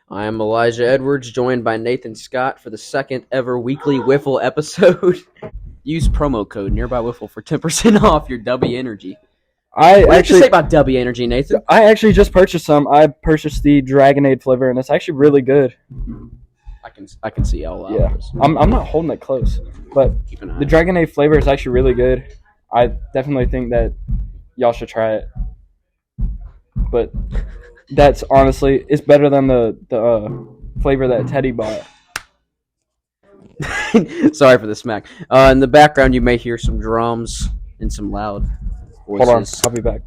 I am Elijah Edwards, joined by Nathan Scott for the second ever weekly Wiffle episode. Use promo code Nearby Wiffle for 10% off your W Energy. I What do you actually say about W Energy, Nathan? I actually just purchased some. I purchased the Dragonade flavor, and it's actually really good. I can see how loud Yeah, it is. I'm not holding it close, but Keep an eye the on it. Dragonade flavor is actually really good. I definitely think that y'all should try it. But that's honestly, it's better than the flavor that Teddy bought. Sorry for the smack. In the background, you may hear some drums and some loud voices. Hold on, I'll be back.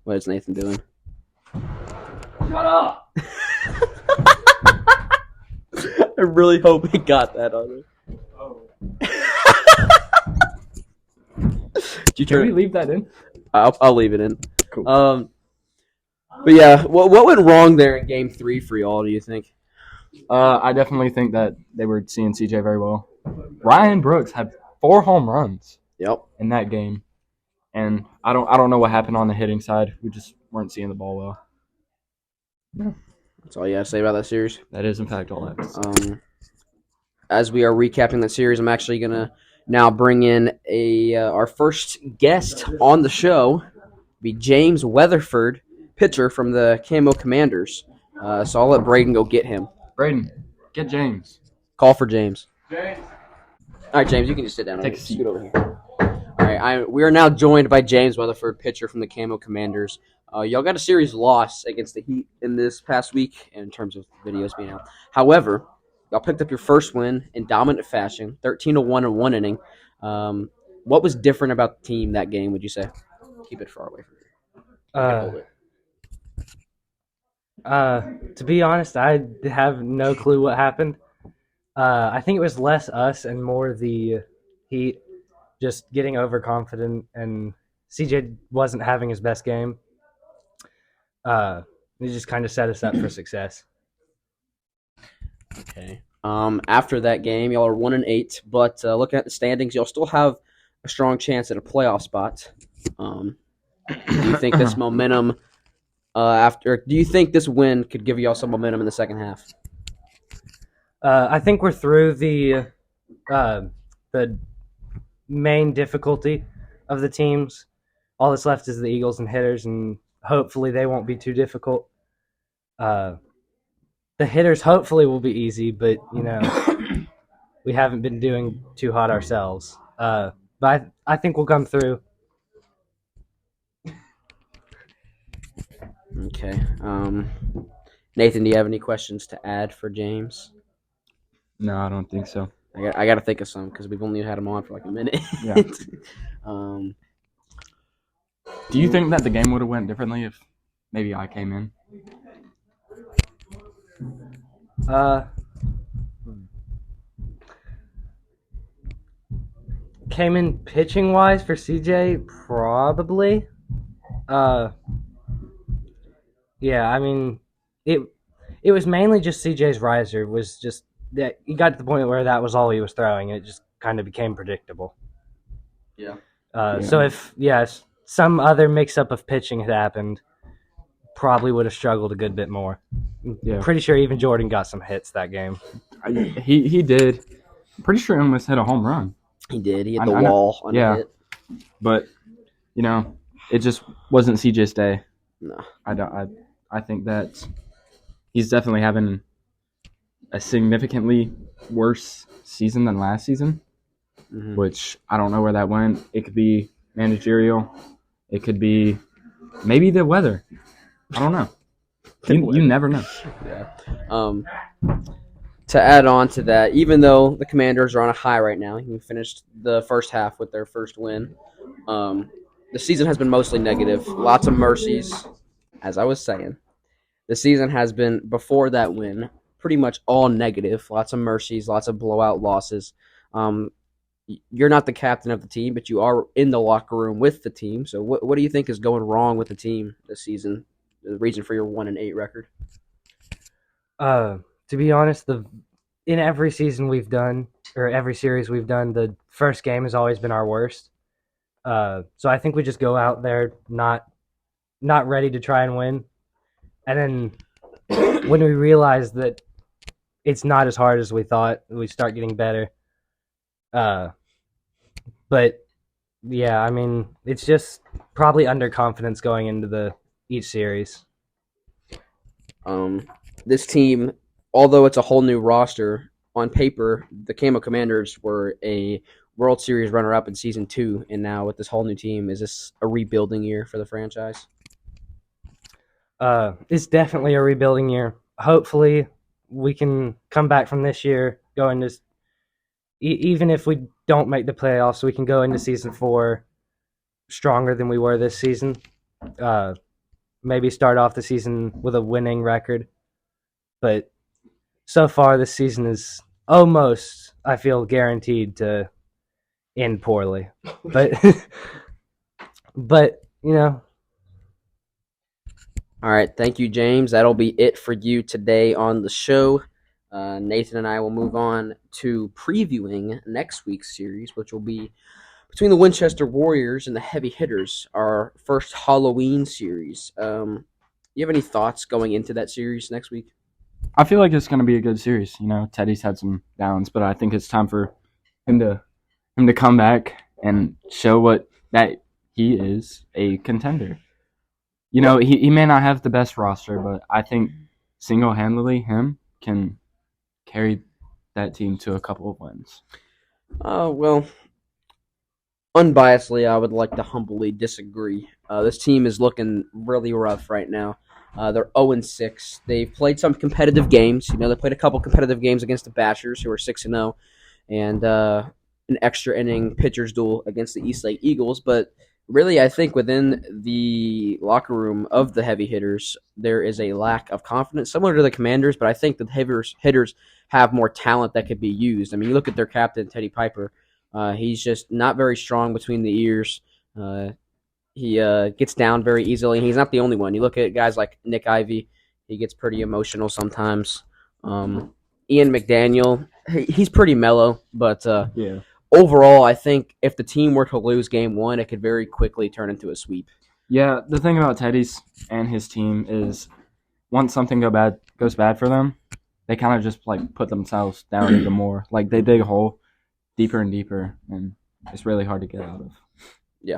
What is Nathan doing? Shut up! I really hope he got that on it. Oh. Did you Can turn we it? leave that in? I'll leave it in. Cool. But yeah, what went wrong there in Game 3 for y'all? Do you think? I definitely think that they were seeing CJ very well. Ryan Brooks had 4 home runs Yep. in that game, and I don't know what happened on the hitting side. We just weren't seeing the ball well. That's all you have to say about that series. That is in fact all that. As we are recapping that series, I'm actually gonna now bring in our first guest on the show, be James Weatherford, pitcher from the Camo Commanders. So I'll let Braden go get him. Braden, get James. Call for James. James. All right, James, you can just sit down. Take a seat. Scoot over here. All right, we are now joined by James Weatherford, pitcher from the Camo Commanders. Y'all got a series loss against the Heat in this past week in terms of videos being out. However, y'all picked up your first win in dominant fashion, 13-1 in one inning. What was different about the team that game, would you say? Keep it far away from you. Hold it. To be honest, I have no clue what happened. I think it was less us and more the Heat just getting overconfident, and CJ wasn't having his best game. It just kind of set us up for success. Okay. After that game, y'all are 1-8, but looking at the standings, y'all still have a strong chance at a playoff spot. Do you think this momentum do you think this win could give y'all some momentum in the second half? I think we're through the main difficulty of the teams. All that's left is the Eagles and hitters, and hopefully they won't be too difficult. The hitters hopefully will be easy, but we haven't been doing too hot ourselves. But I think we'll come through. Okay. Nathan, do you have any questions to add for James? No, I don't think so. I got to think of some because we've only had him on for like a minute. Yeah. Do you think that the game would have went differently if maybe I came in? Came in pitching wise for CJ, probably. Yeah, I mean, it was mainly just CJ's riser. Was just that he got to the point where that was all he was throwing, and it just kind of became predictable. Yeah. So if some other mix-up of pitching had happened, probably would have struggled a good bit more. Yeah. Pretty sure even Jordan got some hits that game. He did. I'm pretty sure he almost hit a home run. He did. He hit the wall on a hit. But it just wasn't CJ's day. No. I think that he's definitely having a significantly worse season than last season, which I don't know where that went. It could be managerial. It could be maybe the weather. I don't know. You never know. Yeah. To add on to that, even though the Commanders are on a high right now, you finished the first half with their first win. The season has been mostly negative. Lots of mercies, as I was saying. The season has been, before that win, pretty much all negative. Lots of mercies, lots of blowout losses. You're not the captain of the team, but you are in the locker room with the team. So what do you think is going wrong with the team this season? The reason for your 1-8 record? To be honest, in every season we've done, or every series we've done, the first game has always been our worst. So I think we just go out there not ready to try and win. And then when we realize that it's not as hard as we thought, we start getting better. But yeah, I mean, it's just probably underconfidence going into each series. This team, although it's a whole new roster, on paper, the Camo Commanders were a World Series runner-up in Season 2, and now with this whole new team, is this a rebuilding year for the franchise? It's definitely a rebuilding year. Hopefully, we can come back from this year, go into even if we don't make the playoffs, we can go into Season 4 stronger than we were this season. Maybe start off the season with a winning record. But so far, this season is almost, I feel, guaranteed to end poorly. But, but you know. All right, thank you, James. That'll be it for you today on the show. Nathan and I will move on to previewing next week's series, which will be between the Winchester Warriors and the Heavy Hitters, our first Halloween series. You have any thoughts going into that series next week? I feel like it's going to be a good series. You know, Teddy's had some downs, but I think it's time for him to come back and show what that he is a contender. You know, he may not have the best roster, but I think single-handedly him can carry that team to a couple of wins. Well, unbiasedly, I would like to humbly disagree. This team is looking really rough right now. They're 0-6. They've played some competitive games. You know, they played a couple competitive games against the Bashers, who are 6-0, and an extra inning pitcher's duel against the East Lake Eagles. But really, I think within the locker room of the Heavy Hitters, there is a lack of confidence, similar to the Commanders. But I think the Heavy Hitters have more talent that could be used. I mean, you look at their captain, Teddy Piper. He's just not very strong between the ears. He gets down very easily, and he's not the only one. You look at guys like Nick Ivey. He gets pretty emotional sometimes. Ian McDaniel, he's pretty mellow, but Yeah. overall, I think if the team were to lose Game 1, it could very quickly turn into a sweep. Yeah, the thing about Teddy's and his team is once something goes bad for them, they kind of just like put themselves down even more. Like they dig a hole deeper and deeper, and it's really hard to get out of. Yeah.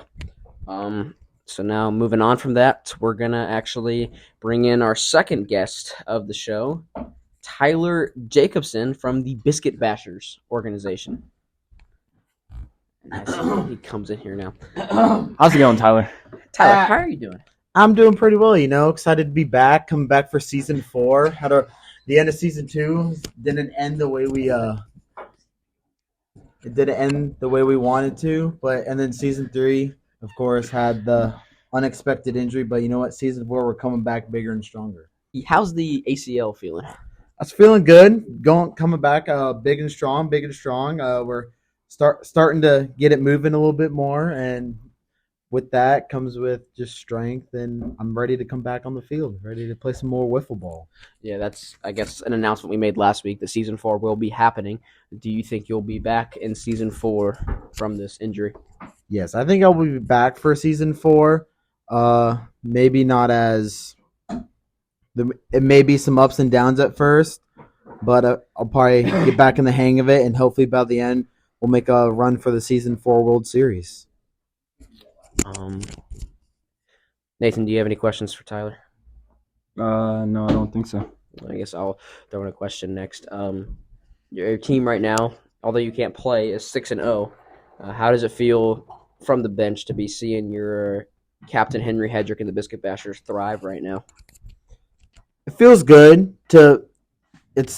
So now moving on from that, we're gonna actually bring in our second guest of the show, Tyler Jacobson from the Biscuit Bashers organization. He comes in here now. How's it going, Tyler? Tyler, how are you doing? I'm doing pretty well, you know. Excited to be back. Coming back for season 4. The end of season 2 didn't end the way we it didn't end the way we wanted to, and then season 3, of course, had the unexpected injury. But you know what? Season 4, we're coming back bigger and stronger. How's the ACL feeling? That's feeling good. Coming back big and strong. We're starting to get it moving a little bit more, and with that comes with just strength, and I'm ready to come back on the field, ready to play some more wiffle ball. Yeah, that's, I guess, an announcement we made last week that Season 4 will be happening. Do you think you'll be back in Season 4 from this injury? Yes, I think I'll be back for Season 4. Maybe not as it may be some ups and downs at first, but I'll probably get back in the hang of it, and hopefully by the end we'll make a run for the Season 4 World Series. Nathan, do you have any questions for Tyler? No, I don't think so. I guess I'll throw in a question next. Your team right now, although you can't play, is 6-0. How does it feel from the bench to be seeing your captain Henry Hedrick and the Biscuit Bashers thrive right now? It feels good It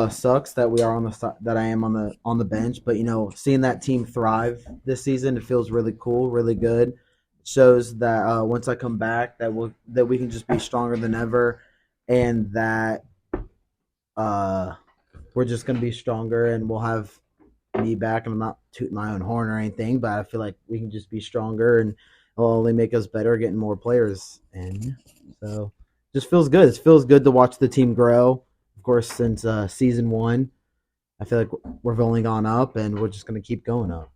sucks that we are that I am on the bench, but you know, seeing that team thrive this season, it feels really cool, really good. It shows that once I come back, that we can just be stronger than ever, and that we're just gonna be stronger, and we'll have me back. And I'm not tooting my own horn or anything, but I feel like we can just be stronger, and it'll only make us better, getting more players, and so it just feels good. It feels good to watch the team grow. Of course, since season 1, I feel like we've only gone up, and we're just going to keep going up.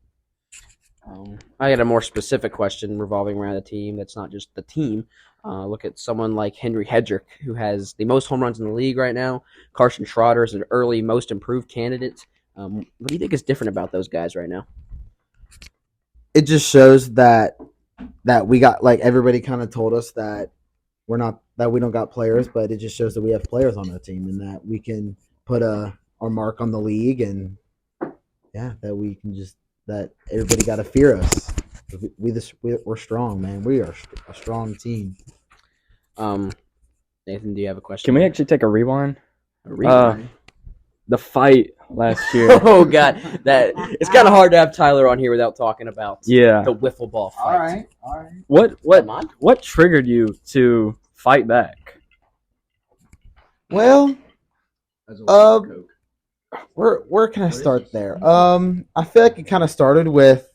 I got a more specific question revolving around the team. That's not just the team. Look at someone like Henry Hedrick, who has the most home runs in the league right now. Carson Schroeder is an early most improved candidate. What do you think is different about those guys right now? It just shows that we got, like, everybody kind of told us that we don't got players, but it just shows that we have players on our team and that we can put our mark on the league, and that we can that everybody got to fear us. We're strong, man. We are a strong team. Nathan, do you have a question? Can we actually take a rewind? Rewind? The fight last year. Oh God, it's kind of hard to have Tyler on here without talking about the wiffle ball fight. All right. What triggered you to fight back? Well, where can I start there? I feel like it kind of started with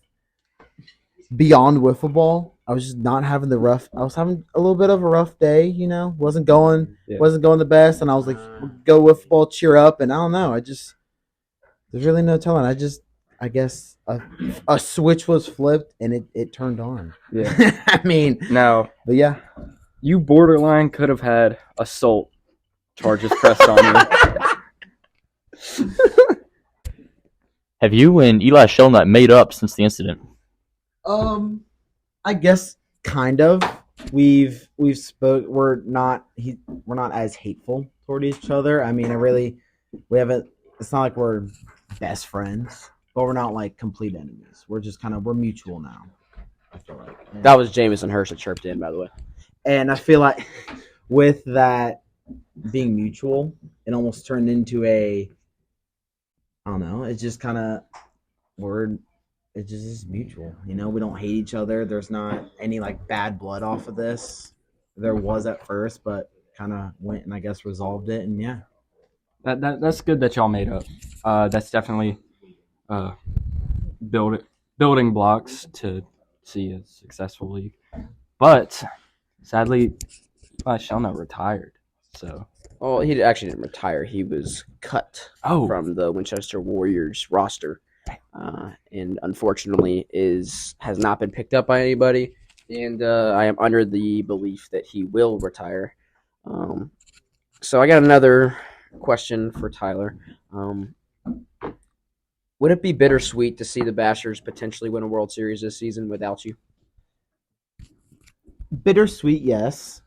beyond wiffle ball. I was just not having I was having a little bit of a rough day, wasn't going the best, and I was like, go wiffle ball, cheer up, and I don't know, there's really no telling. I guess a switch was flipped and it turned on. Yeah. I mean, Now, but yeah, you borderline could have had assault charges pressed on you. Have you and Eli Shelnut made up since the incident? I guess kind of. We're not as hateful toward each other. I mean, we haven't. It's not like we're best friends, but we're not like complete enemies. We're just we're mutual now. I feel like that was Jameson Hurst that chirped in, by the way. And I feel like with that being mutual, it almost turned into I don't know. It's just it's just mutual, we don't hate each other. There's not any like bad blood off of this. There was at first, but kind of went and I guess resolved it, and yeah. That's good that y'all made up. That's definitely building blocks to see a successful league. But sadly, Eli Shelnut retired. So. Well, he actually didn't retire. He was cut from the Winchester Warriors roster. And unfortunately has not been picked up by anybody, and I am under the belief that he will retire. So I got another question for Tyler. Would it be bittersweet to see the Bashers potentially win a World Series this season without you? Bittersweet, yes,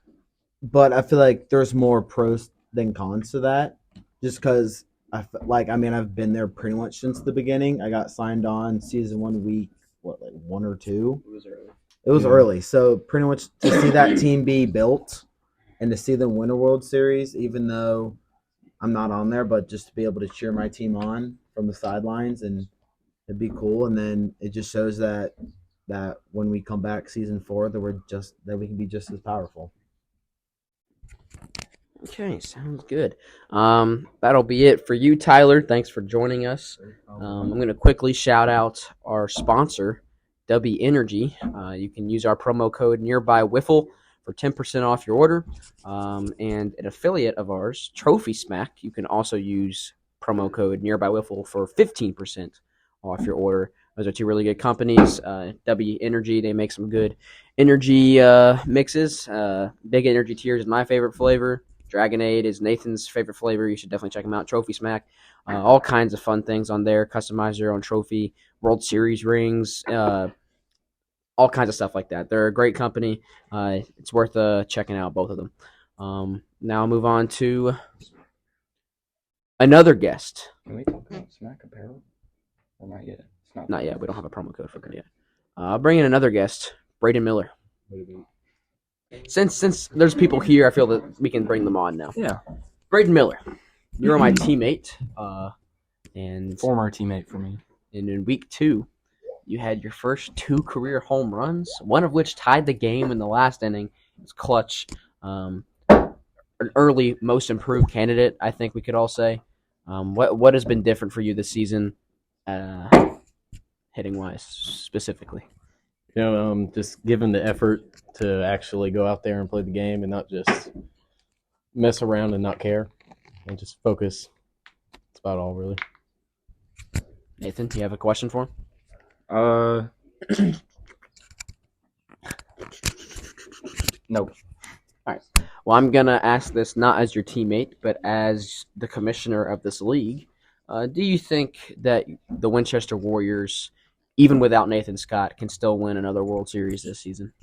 but I feel like there's more pros than cons to that, just because I've been there pretty much since the beginning. I got signed on season 1 week, 1 or 2? It was early. It was early. So pretty much to see that team be built and to see them win a World Series, even though I'm not on there, but just to be able to cheer my team on from the sidelines, and it'd be cool. And then it just shows that when we come back season 4, that we can be just as powerful. Okay, sounds good. That'll be it for you, Tyler. Thanks for joining us. I'm going to quickly shout out our sponsor, W Energy. You can use our promo code Nearby Wiffle for 10% off your order. And an affiliate of ours, Trophy Smack, you can also use promo code Nearby Wiffle for 15% off your order. Those are two really good companies. W Energy, they make some good energy mixes. Big Energy Tears is my favorite flavor. Dragonade is Nathan's favorite flavor. You should definitely check them out. Trophy Smack. All kinds of fun things on there. Customize your own trophy, World Series rings, all kinds of stuff like that. They're a great company. It's worth checking out, both of them. Now I'll move on to another guest. Can we talk about Smack Apparel? Or not yet? Not yet. We don't have a promo code for it yet. I'll bring in another guest, Braden Miller. Since there's people here, I feel that we can bring them on now. Yeah. Braden Miller, you're my teammate. And former teammate for me. And in week 2, you had your first 2 career home runs, one of which tied the game in the last inning. It was clutch. An early most improved candidate, I think we could all say. What has been different for you this season, hitting-wise specifically? Just giving the effort to actually go out there and play the game and not just mess around and not care and just focus. That's about all, really. Nathan, do you have a question for him? Nope. Well, I'm gonna ask this not as your teammate, but as the commissioner of this league. Do you think that the Winchester Warriors, even without Nathan Scott, can still win another World Series this season?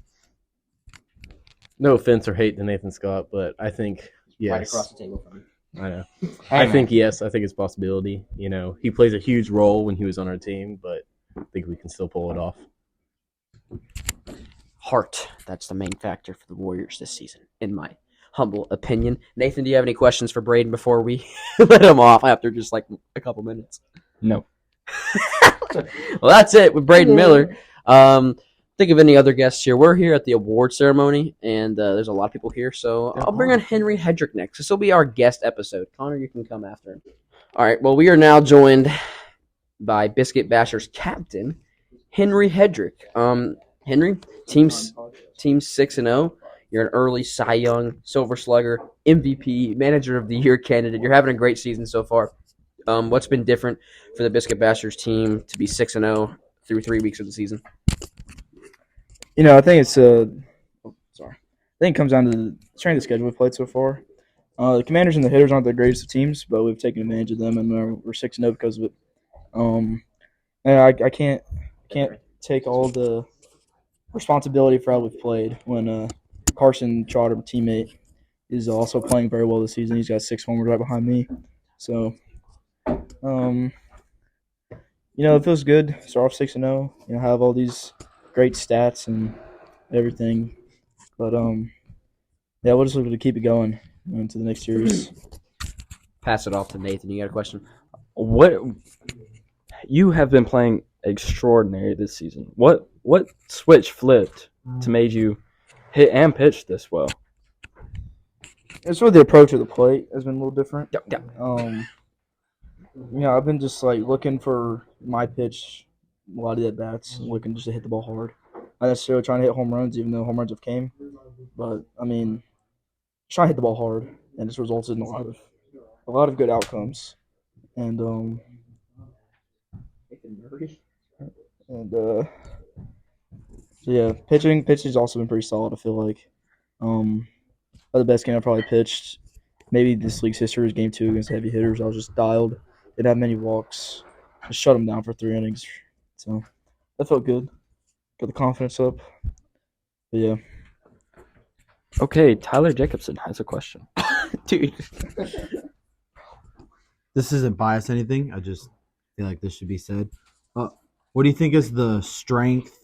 No offense or hate to Nathan Scott, but I think yes. Right across the table from him. I know. I think yes. I think it's a possibility. You know, he plays a huge role when he was on our team, but I think we can still pull it off. Heart. That's the main factor for the Warriors this season, in my humble opinion. Nathan, do you have any questions for Braden before we let him off after just like a couple minutes? No. Well, that's it with Braden Miller. Think of any other guests here. We're here at the award ceremony, and there's a lot of people here, so I'll bring on Henry Hedrick next. This will be our guest episode. Connor, you can come after him. All right, well, we are now joined by Biscuit Bashers captain, Henry Hedrick. Henry, team's 6-0. You're an early Cy Young, Silver Slugger, MVP, Manager of the Year candidate. You're having a great season so far. What's been different for the Biscuit Bashers team to be 6-0 through 3 weeks of the season? You know, I think it's I think it comes down to the strength of schedule we've played so far. The Commanders and the Hitters aren't the greatest of teams, but we've taken advantage of them, and we're 6-0 because of it. And I can't take all the responsibility for how we've played when Carson Trotter, my teammate, is also playing very well this season. He's got 6 homers right behind me. So, you know, it feels good. Start off 6-0. You know, have all these great stats and everything. But, yeah, we'll just look to keep it going into the next series. Pass it off to Nathan. You got a question? What you have been playing extraordinary this season. What switch flipped to made you hit and pitch this well? It's really the approach of the plate has been a little different. Yep. You know, I've been just like looking for my pitch a lot of the at-bats, looking just to hit the ball hard. Not necessarily trying to hit home runs, even though home runs have came. But, I mean, just trying to hit the ball hard, and it's resulted in a lot of good outcomes. And so yeah, pitching's also been pretty solid, I feel like. The best game I probably pitched, maybe this league's history, was Game 2 against heavy hitters. I was just dialed. Didn't have many walks. Just shut them down for 3 innings. So that felt good. Got the confidence up. But yeah. Okay, Tyler Jacobson has a question. Dude. This isn't biased anything. I just feel like this should be said. What do you think is the strength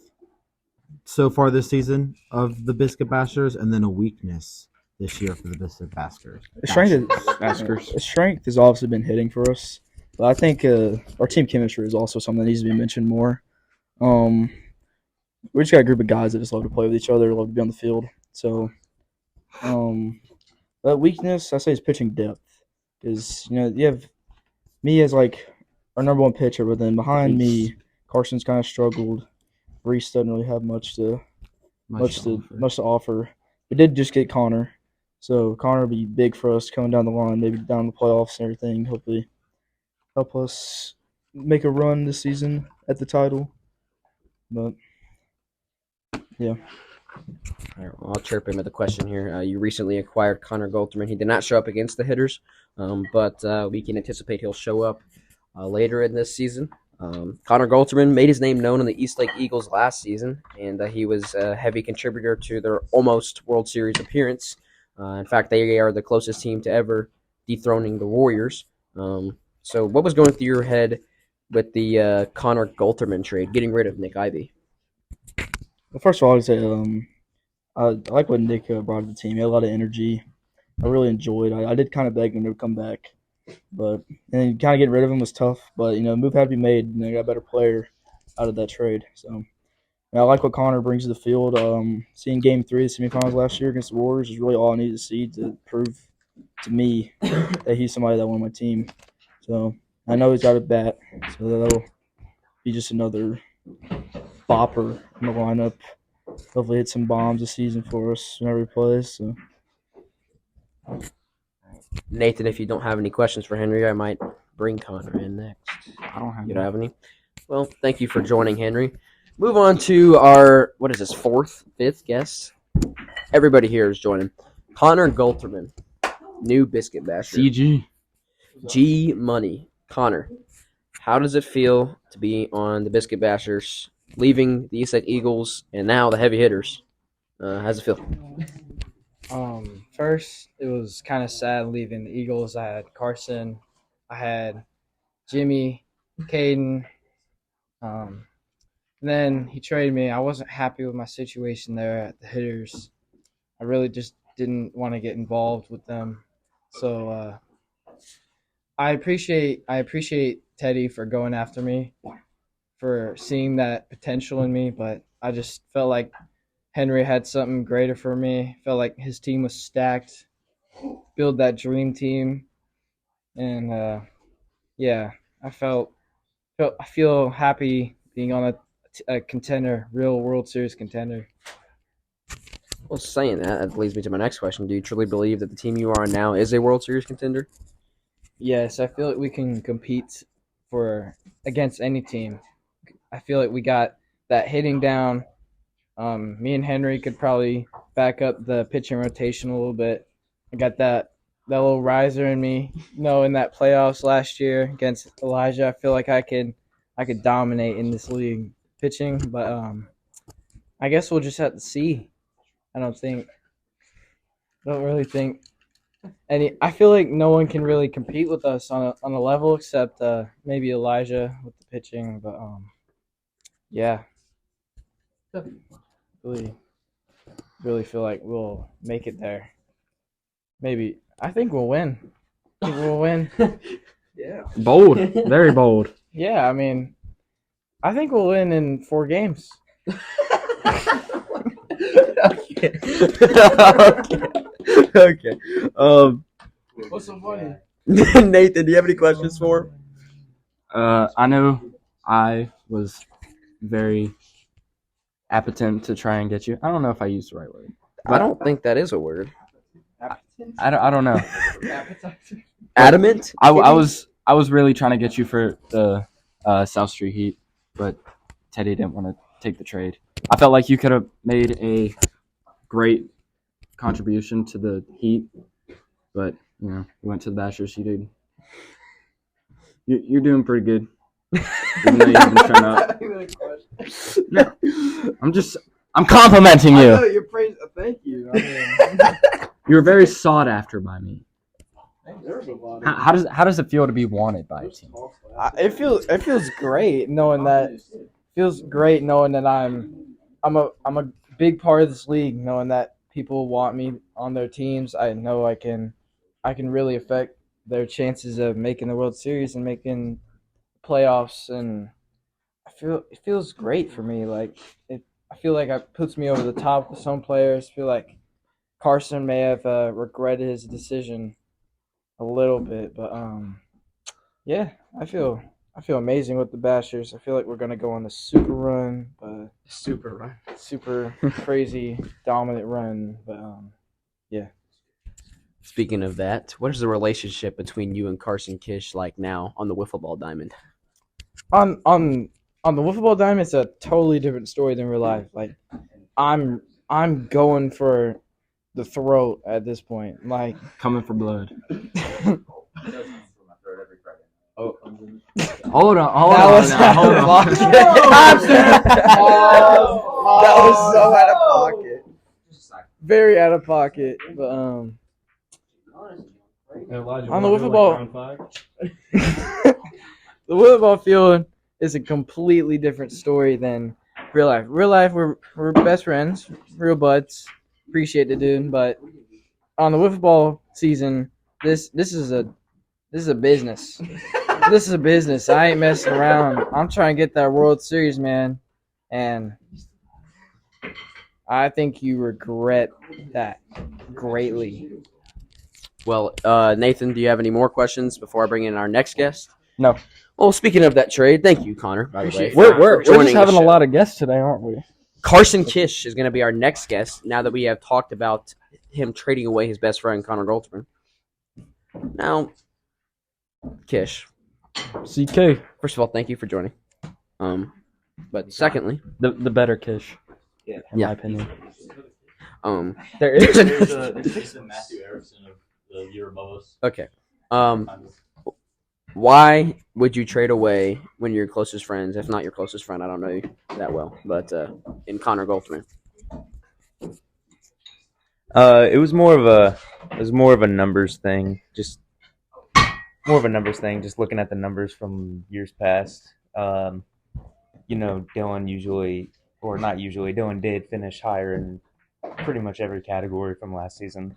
so far this season of the Biscuit Bashers, and then a weakness this year for the Biscuit Bashers? The strength has obviously been hitting for us. But I think our team chemistry is also something that needs to be mentioned more. We just got a group of guys that just love to play with each other, love to be on the field. So, but weakness, I say, is pitching depth. Because, you know, you have me as like our number one pitcher, but then behind me, Carson's kind of struggled. Reese doesn't really have much to offer. We did just get Connor, so Connor will be big for us coming down the line, maybe down the playoffs and everything. Hopefully, help us make a run this season at the title. But yeah. All right, well, I'll chirp in with a question here. You recently acquired Connor Golterman. He did not show up against the hitters, but we can anticipate he'll show up later in this season. Connor Golterman made his name known in the East Lake Eagles last season, and he was a heavy contributor to their almost World Series appearance. In fact, they are the closest team to ever dethroning the Warriors. So what was going through your head with the Connor Golterman trade, getting rid of Nick Ivey? Well, first of all, I would say I like what Nick brought to the team. He had a lot of energy. I really enjoyed. I did kind of beg him to come back. But and kind of getting rid of him was tough. But, you know, a move had to be made, and they got a better player out of that trade. So, you know, I like what Connor brings to the field. Seeing Game 3 of the semifinals last year against the Warriors is really all I needed to see to prove to me that he's somebody that won my team. So, I know he's got a bat, so that'll be just another bopper in the lineup. Hopefully hit some bombs this season for us whenever he plays. So. Nathan, if you don't have any questions for Henry, I might bring Connor in next. I don't have You don't have any? Well, thank you for joining, Henry. Move on to our, fifth guest? Everybody here is joining. Connor Gulterman, new Biscuit Basher. CG. G Money. Connor, how does it feel to be on the Biscuit Bashers, leaving the Eastside Eagles and now the Heavy Hitters? How's it feel? First, it was kind of sad leaving the Eagles. I had Carson, I had Jimmy, Caden. Then he traded me. I wasn't happy with my situation there at the Hitters. I really just didn't want to get involved with them. So I appreciate Teddy for going after me, for seeing that potential in me. But I just felt like Henry had something greater for me. Felt like his team was stacked. Build that dream team, and yeah, I feel happy being on a contender, real World Series contender. Well, saying that leads me to my next question. Do you truly believe that the team you are on now is a World Series contender? Yes, I feel like we can compete against any team. I feel like we got that hitting down. Me and Henry could probably back up the pitching rotation a little bit. I got that little riser in me. In that playoffs last year against Elijah, I feel like I could dominate in this league pitching. But I guess we'll just have to see. I don't really think any. I feel like no one can really compete with us on a level except maybe Elijah with the pitching. But yeah, really feel like we'll make it there. Maybe I think we'll win. Yeah. Bold. Very bold. Yeah, I mean, I think we'll win in 4 games. Okay. What's so funny? Nathan, do you have any questions for him? I know I was very appetent to try and get you. I don't know if I used the right word. I don't think that is a word. I don't know. Adamant? I was really trying to get you for the South Street Heat, but Teddy didn't want to take the trade. I felt like you could have made a great contribution to the Heat, but you went to the Bashers. You're doing pretty good. Even though you haven't shown up. No, I'm complimenting you. I know, you're praising. Thank you. You were very sought after by me. How does it feel to be wanted by a team? It feels great knowing that. Feels great knowing that I'm a big part of this league. Knowing that people want me on their teams, I know I can really affect their chances of making the World Series and making playoffs. And it feels great for me. I feel like it puts me over the top with some players. I feel like Carson may have regretted his decision a little bit, but yeah, I feel amazing with the Bashers. I feel like we're gonna go on a super run, super crazy dominant run. But yeah. Speaking of that, what is the relationship between you and Carson Kish like now on the wiffle ball diamond? On the wiffle ball diamond, it's a totally different story than real life. Like I'm going for the throat at this point. Like Coming for blood. Hold on. Hold on. That was so out of pocket. Very out of pocket. But on the wiffle ball, the wiffle ball field is a completely different story than real life. Real life, we're best friends, real buds. Appreciate the dude, but on the wiffle ball season, this is a business. This is a business. I ain't messing around. I'm trying to get that World Series, man, and I think you regret that greatly. Well, Nathan, do you have any more questions before I bring in our next guest? No. Well, speaking of that trade, thank you, Connor, by the way. We're joining just having the a show. lot of guests today, aren't we? Carson Kish is going to be our next guest now that we have talked about him trading away his best friend, Connor Goldsman. Now, Kish, CK. first of all, thank you for joining. But secondly, The better Kish. In Yeah. my opinion. There is. There's a Matthew Erickson of the year above us. Okay. Why would you trade away one of your closest friends, if not your closest friend? I don't know you that well, but in Connor Goldman. It was more of a numbers thing. Just more of a numbers thing. Just looking at the numbers from years past. Dylan usually, or not usually, Dylan did finish higher in pretty much every category from last season.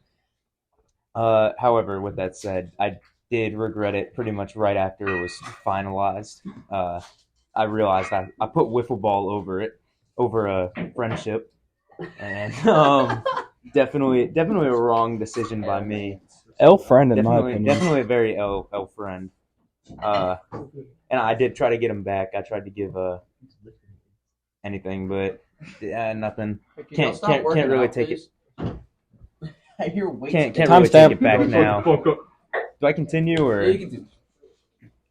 However, with that said, I did regret it pretty much right after it was finalized. I realized I put wiffle ball over a friendship, and definitely a wrong decision by me. L friend in my opinion. Definitely a very L friend. And I did try to get him back. I tried to give anything, but nothing. Can't really take it. Can't really take it back now. Do I continue or? Yeah, you can do.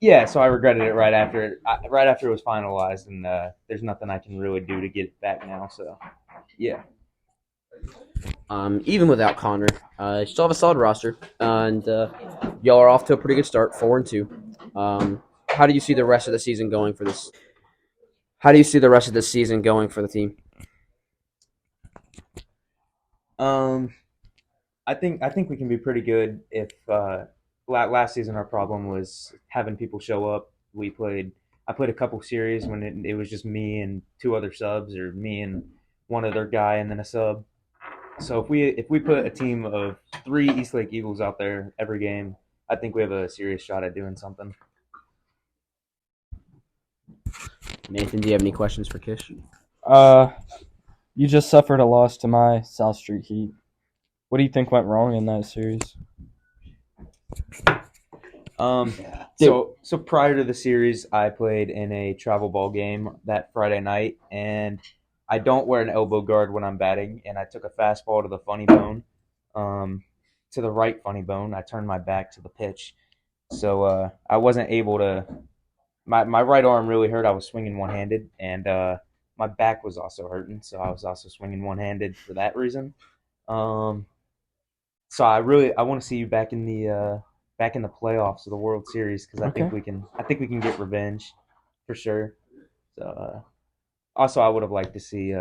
Yeah, so I regretted it right after it was finalized, and there's nothing I can really do to get it back now. So, yeah. Even without Connor, you still have a solid roster, and y'all are off to a pretty good start, 4-2. How do you see the rest of the season going for this? How do you see the rest of the season going for the team? I think we can be pretty good. If last season our problem was having people show up. I played a couple series when it was just me and two other subs, or me and one other guy and then a sub. So if we put a team of 3 East Lake Eagles out there every game, I think we have a serious shot at doing something. Nathan, do you have any questions for Kish? You just suffered a loss to my South Street Heat. What do you think went wrong in that series? So prior to the series, I played in a travel ball game that Friday night, and I don't wear an elbow guard when I'm batting, and I took a fastball to the funny bone, to the right funny bone. I turned my back to the pitch, so I wasn't able to. My right arm really hurt. I was swinging one-handed, and my back was also hurting, so I was also swinging one-handed for that reason. So I want to see you back in the playoffs of the World Series, because I think we can get revenge for sure. So also I would have liked to see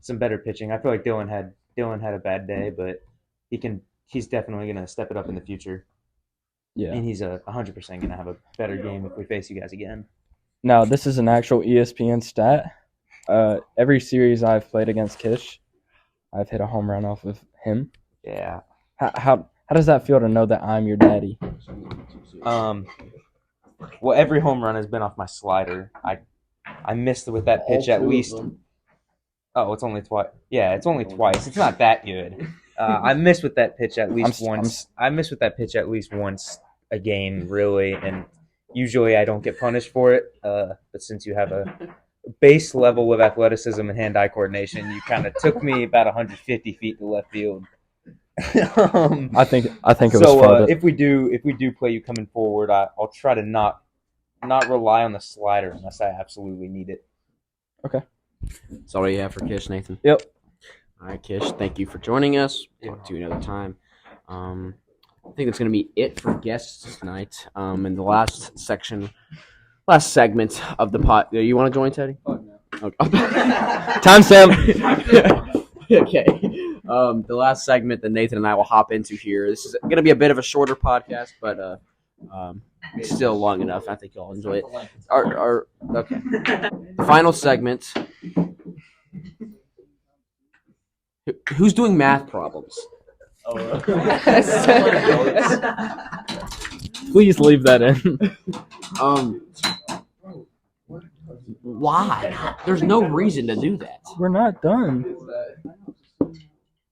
some better pitching. I feel like Dylan had a bad day, but he's definitely gonna step it up in the future. Yeah, and he's 100% gonna have a better game if we face you guys again. Now this is an actual ESPN stat. Every series I've played against Kish, I've hit a home run off of him. Yeah. How does that feel to know that I'm your daddy? Well, every home run has been off my slider. I missed with that pitch at least. Oh, it's only twice. Yeah, it's only twice. It's not that good. I missed with that pitch at least once. I miss with that pitch at least once a game, really, and usually I don't get punished for it. But since you have a base level of athleticism and hand-eye coordination, you kind of took me about 150 feet to left field. I think it was so. fun. If we do play you coming forward, I'll try to not rely on the slider unless I absolutely need it. Okay. That's all you have for Kish, Nathan. Yep. All right, Kish. Thank you for joining us. Talk to you another time. I think that's going to be it for guests tonight. In the last segment of the pod. You want to join, Teddy? Oh, no. Okay. Timestamp. Okay. The last segment that Nathan and I will hop into here. This is going to be a bit of a shorter podcast, but it's still long enough. I think you'll enjoy it. Okay. The final segment. Who's doing math problems? Please leave that in. Why? There's no reason to do that. We're not done.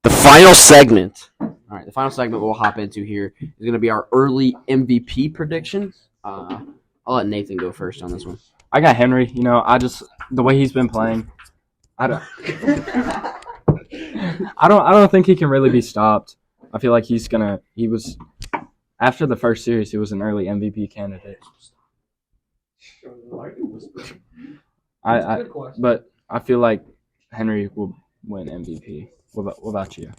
The final segment. All right, the final segment we'll hop into here is going to be our early MVP prediction. I'll let Nathan go first on this one. I got Henry. The way he's been playing, I don't think he can really be stopped. I feel like he was after the first series, he was an early MVP candidate. But I feel like Henry will win MVP. What about you?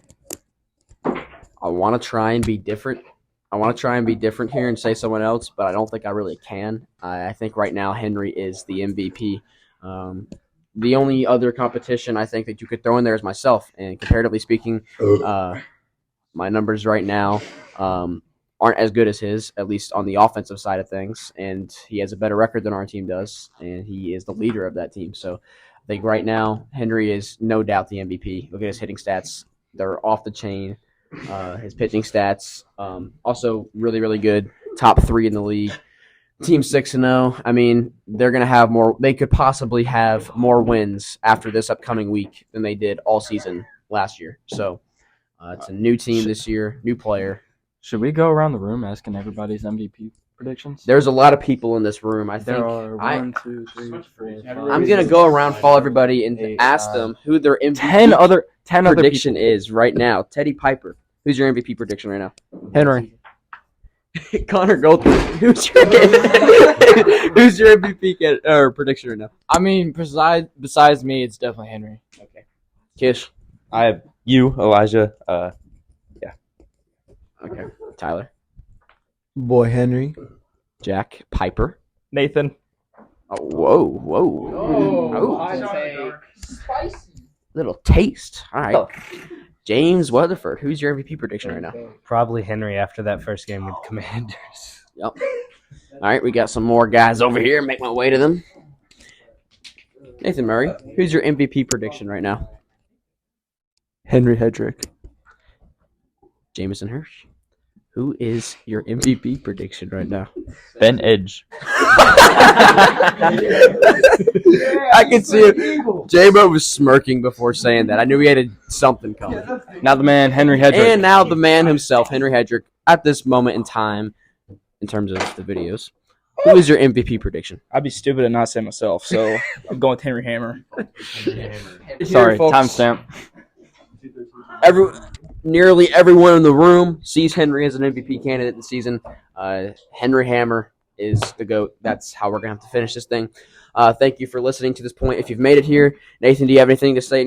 I want to try and be different. I want to try and be different here and say someone else, but I don't think I really can. I think right now Henry is the MVP. The only other competition I think that you could throw in there is myself. And comparatively speaking, my numbers right now aren't as good as his, at least on the offensive side of things. And he has a better record than our team does, and he is the leader of that team. So I think right now Henry is no doubt the MVP. Look at his hitting stats; they're off the chain. His pitching stats also really, really good. Top 3 in the league. Team 6-0. I mean, they're gonna have more. They could possibly have more wins after this upcoming week than they did all season last year. So it's a new team this year, new player. Should we go around the room asking everybody's MVP predictions? There's a lot of people in this room. I think There are 1, 2, 3, 4, 5. I'm gonna go around, follow everybody, and ask them who their MVP 10 other prediction people. is right now. Teddy Piper, who's your MVP prediction right now? Henry. Connor Goldberg, who's your MVP prediction right now? I mean, besides me, it's definitely Henry. Okay. Kish. I have you, Elijah. Okay. Tyler. Boy Henry. Jack. Piper. Nathan. Oh, whoa. Little taste. All right. James Weatherford, who's your MVP prediction right now? Probably Henry after that first game with Commanders. Yep. All right, we got some more guys over here. Make my way to them. Nathan Murray, who's your MVP prediction right now? Henry Hedrick. Jameson Hirsch, who is your MVP prediction right now? Ben Edge. I can see it. J-Mo was smirking before saying that. I knew he had something coming. Now the man, Henry Hedrick. And now the man himself, Henry Hedrick, at this moment in time, in terms of the videos. Who is your MVP prediction? I'd be stupid and not say myself, so I'm going with Henry Hammer. Sorry, folks. timestamp. Nearly everyone in the room sees Henry as an MVP candidate this season. Henry Hammer is the GOAT. That's how we're going to have to finish this thing. Thank you for listening to this point. If you've made it here, Nathan, do you have anything to say?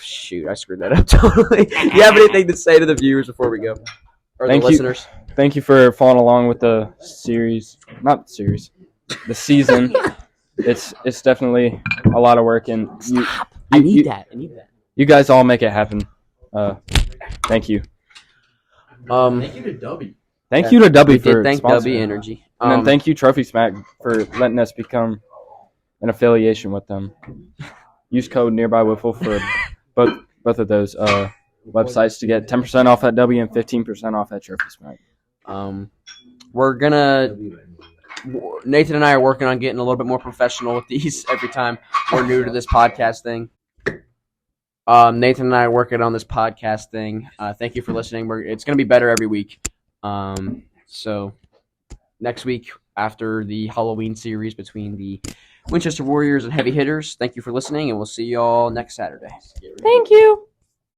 Shoot, I screwed that up totally. Do you have anything to say to the viewers before we go? Or Thank the you. listeners? Thank you for following along with the the season. It's definitely a lot of work, and I need that. you guys all make it happen. Thank you. Thank you to Dubby. Thank you to We W did for thank sponsoring. W Energy. And then thank you, Trophy Smack, for letting us become an affiliation with them. Use code Nearby Wiffle for both of those websites to get 10% off at W and 15% off at Trophy Smack. We're gonna. Nathan and I are working on getting a little bit more professional with these every time we're new to this podcast thing. Nathan and I are working on this podcast thing. Thank you for listening. It's going to be better every week. So next week, after the Halloween series between the Winchester Warriors and Heavy Hitters, thank you for listening, and we'll see you all next Saturday. Thank you.